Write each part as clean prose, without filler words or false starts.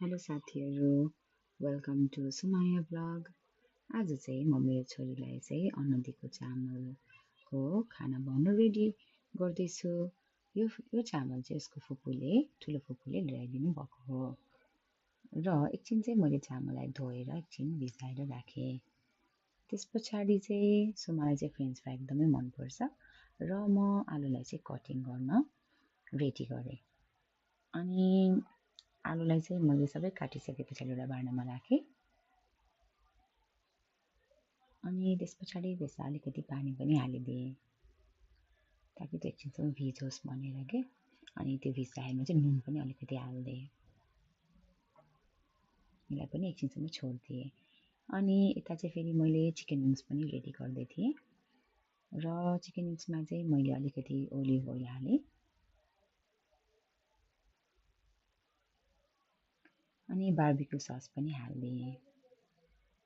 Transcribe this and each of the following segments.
Hello साथीहरू, welcome to Somaiya blog. आज चाहिँ म मेरो छोरीलाई चाहिँ अनदीको चामलको खाना बनाउन रेडी गर्दैछु। यो चामल चाहिँ उसको ठुलो फुपूले ल्याइदिनु भएको हो। र एकछिन चाहिँ मैले चामललाई धोएर एकछिन भिजाएर राखेँ। त्यस पछाडि चाहिँ सुमालाई चाहिँ फ्रेन्च फ्राई एकदमै मनपर्छ र म आलुलाई चाहिँ कटिङ गर्न रेडी गरेँ। अनि आलुलाई चाहिँ मैले सबै काटिसके पछाडि एउटा भाँडामा राखेँ। अनि त्यस पछाडि त्यसमा अलिकति पानी पनि हालिदिएँ ताकि त्यो एकछिनसम्म भिजोस् भनेर के। अनि त्यो भिजाएमा चाहिँ नुन पनि अलिकति हालिदिएँ। यसलाई पनि एकछिनसम्म छोडिदिएँ। अनि यता चाहिँ फेरि मैले चिकन विङ्स पनि रेडी गर्दै थिएँ र चिकन विङ्समा चाहिँ मैले अलिकति ओलिभ ओइल हालेँ। अनि बार्बिक्यू सस पनि हालिदिएँ।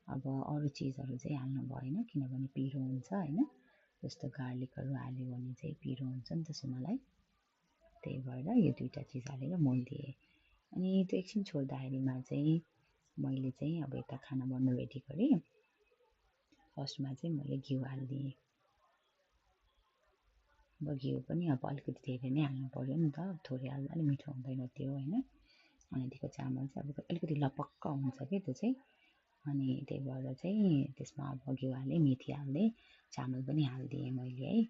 अब अरू चिजहरू चाहिँ हाल्नु भएन किनभने पिरो हुन्छ होइन। जस्तो गार्लिकहरू हाल्यो भने चाहिँ पिरो हुन्छ नि त सुमालाई। त्यही भएर यो दुईवटा चिज हालेर मोलिदिएँ। अनि त्यो एकछिन छोड्दाखेरिमा चाहिँ मैले चाहिँ अब यता खाना बनाउनु रेडी गरेँ। फर्स्टमा चाहिँ मैले घिउ हालिदिएँ। अब घिउ पनि अब अलिकति धेरै नै हाल्नु पऱ्यो नि त, थोरै हाल्दा अलिक मिठो हुँदैन त्यो होइन। अनदीको चामल चाहिँ अब अलिकति लपक्क हुन्छ क्या त्यो चाहिँ। अनि त्यही भएर चाहिँ त्यसमा अब घिउ हालेँ, मेथी हाल्दै चामल पनि हालिदिएँ मैले है।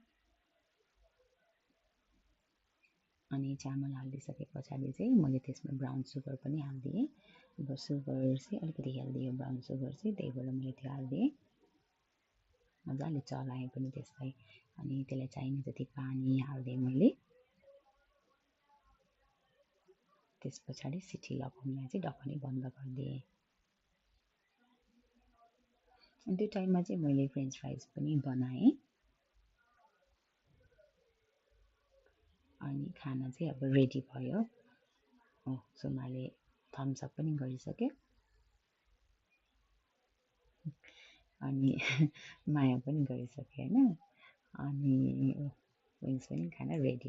अनि चामल हालिदिइसके पछाडि चाहिँ मैले त्यसमा ब्राउन सुगर पनि हालिदिएँ। अब सुगर चाहिँ अलिकति हेल्दी हो ब्राउन सुगर चाहिँ, त्यही भएर मैले त्यो हालिदिएँ। मजाले चलाएँ पनि त्यसलाई। अनि त्यसलाई चाहिने जति पानी हालिदिएँ मैले। त्यस पछाडि सिटी लगाउनलाई चाहिँ ढकनी बन्द गरिदिएँ। अनि त्यो टाइममा चाहिँ मैले फ्रेन्च फ्राइज पनि बनाएँ। अनि खाना चाहिँ अब रेडी भयो। सुमाले थम्सअप पनि गरिसक्यो। अनि माया पनि गरिसक्यो होइन। अनि विङ्स पनि खाना रेडी